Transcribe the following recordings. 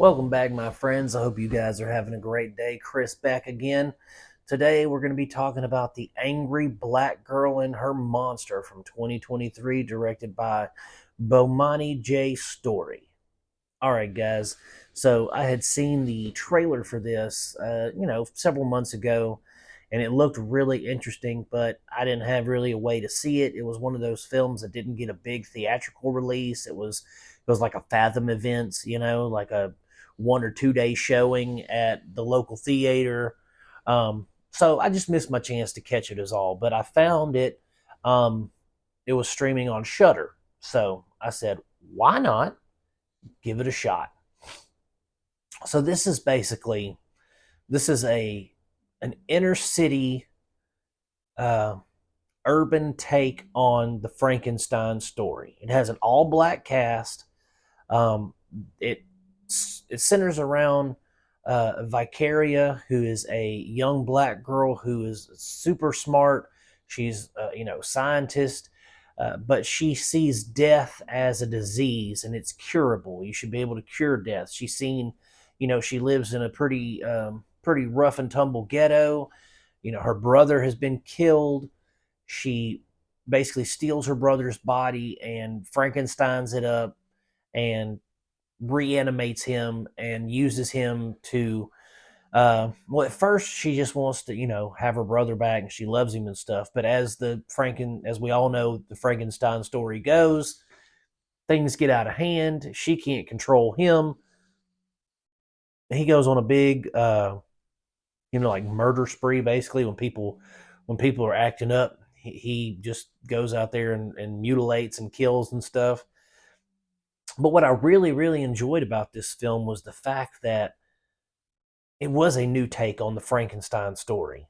Welcome back, my friends. I hope you guys are having a great day. Chris back again. Today, we're going to be talking about The Angry Black Girl and Her Monster from 2023, directed by Bomani J. Story. All right, guys. So, I had seen the trailer for this, several months ago, and it looked really interesting, but I didn't have really a way to see it. It was one of those films that didn't get a big theatrical release. It was like a Fathom events, like a 1 or 2 day showing at the local theater. So I just missed my chance to catch it as all, but I found it. It was streaming on Shudder, so I said, why not give it a shot? So this is a an inner city uh, urban take on the Frankenstein story. It has an all black cast. Um, it it centers around Vicaria, who is a young black girl who is super smart. She's scientist, but she sees death as a disease and it's curable. You should be able to cure death. She's seen, she lives in a pretty rough and tumble ghetto. Her brother has been killed. She basically steals her brother's body and Frankenstein's it up and reanimates him and uses him to at first she just wants to have her brother back and she loves him and stuff, but as we all know, the Frankenstein story goes, things get out of hand. She can't control him. He goes on a big like murder spree. Basically, when people are acting up, he just goes out there and mutilates and kills and stuff. But what I really, really enjoyed about this film was the fact that it was a new take on the Frankenstein story.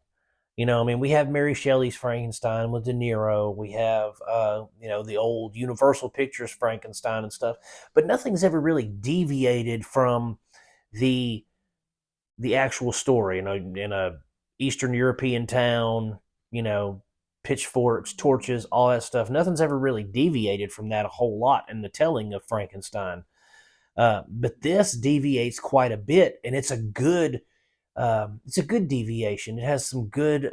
I mean, we have Mary Shelley's Frankenstein with De Niro. We have, the old Universal Pictures Frankenstein and stuff. But nothing's ever really deviated from the the actual story. In a Eastern European town, you know, pitchforks, torches, all that stuff. Nothing's ever really deviated from that a whole lot in the telling of Frankenstein. But this deviates quite a bit, and it's a good deviation. It has some good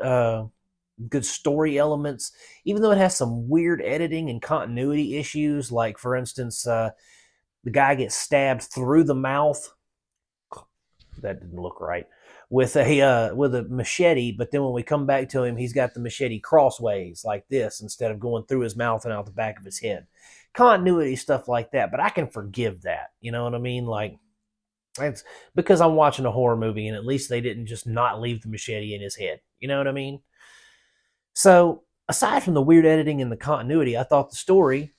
story elements, even though it has some weird editing and continuity issues. Like, for instance, the guy gets stabbed through the mouth. That didn't look right, with a machete. But then when we come back to him, he's got the machete crossways like this instead of going through his mouth and out the back of his head. Continuity stuff like that, but I can forgive that. You know what I mean? Like, it's because I'm watching a horror movie, and at least they didn't just not leave the machete in his head. You know what I mean? So, aside from the weird editing and the continuity, I thought the story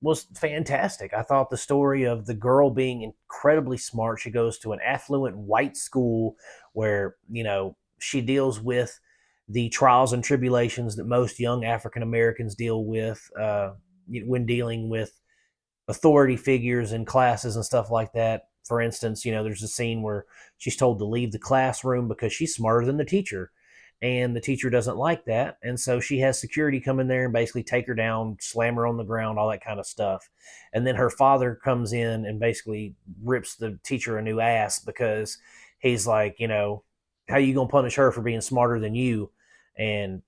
was fantastic. I thought the story of the girl being incredibly smart. She goes to an affluent white school where, she deals with the trials and tribulations that most young African Americans deal with when dealing with authority figures in classes and stuff like that. For instance, there's a scene where she's told to leave the classroom because she's smarter than the teacher. And the teacher doesn't like that. And so she has security come in there and basically take her down, slam her on the ground, all that kind of stuff. And then her father comes in and basically rips the teacher a new ass because he's like, how you going to punish her for being smarter than you? And,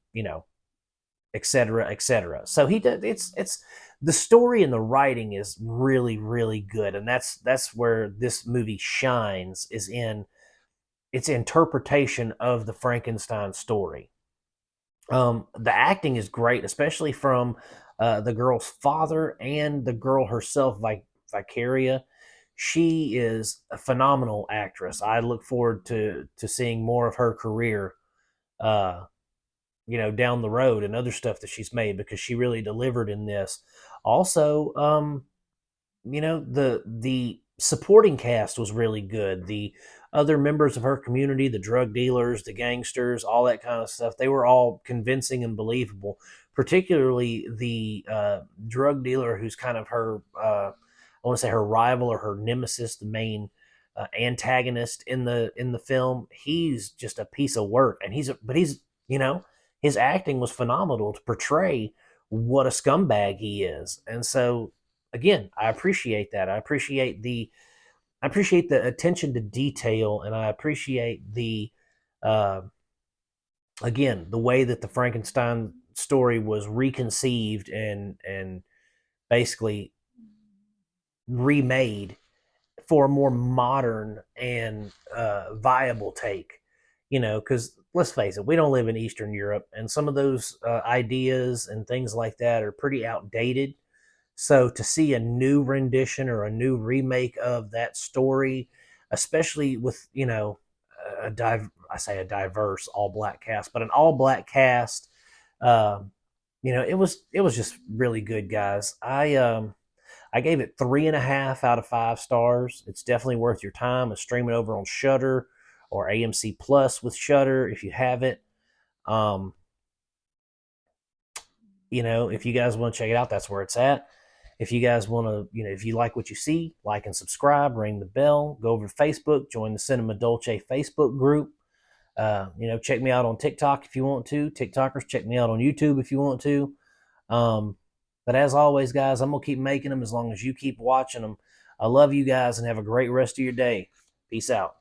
et cetera, et cetera. So he does. It's the story and the writing is really, really good, and that's where this movie shines, is in its interpretation of the Frankenstein story. The acting is great, especially from the girl's father and the girl herself, Vicaria. She is a phenomenal actress. I look forward to seeing more of her career. Uh, down the road and other stuff that she's made, because she really delivered in this. Also, the supporting cast was really good. The other members of her community, the drug dealers, the gangsters, all that kind of stuff, they were all convincing and believable. Particularly the drug dealer, who's kind of her, I want to say her rival or her nemesis, the main antagonist in the film. He's just a piece of work, and he's his acting was phenomenal to portray what a scumbag he is. And so, again, I appreciate that. I appreciate I appreciate the attention to detail, and I appreciate the uh, again the way that the Frankenstein story was reconceived and basically remade for a more modern and viable take. You know, because let's face it, we don't live in Eastern Europe, and some of those ideas and things like that are pretty outdated. So to see a new rendition or a new remake of that story, especially with I say a diverse all black cast, but an all black cast, um, it was just really good, guys. I gave it 3.5 out of 5 stars. It's definitely worth your time. It's streaming over on Shudder or AMC Plus with Shudder if you have it. Um, if you guys want to check it out, that's where it's at. If you guys want to, if you like what you see, like and subscribe, ring the bell, go over to Facebook, join the Cinema Dolce Facebook group. Check me out on TikTok if you want to. TikTokers, check me out on YouTube if you want to. Um, but as always, guys, I'm gonna keep making them as long as you keep watching them. I love you guys and have a great rest of your day. Peace out.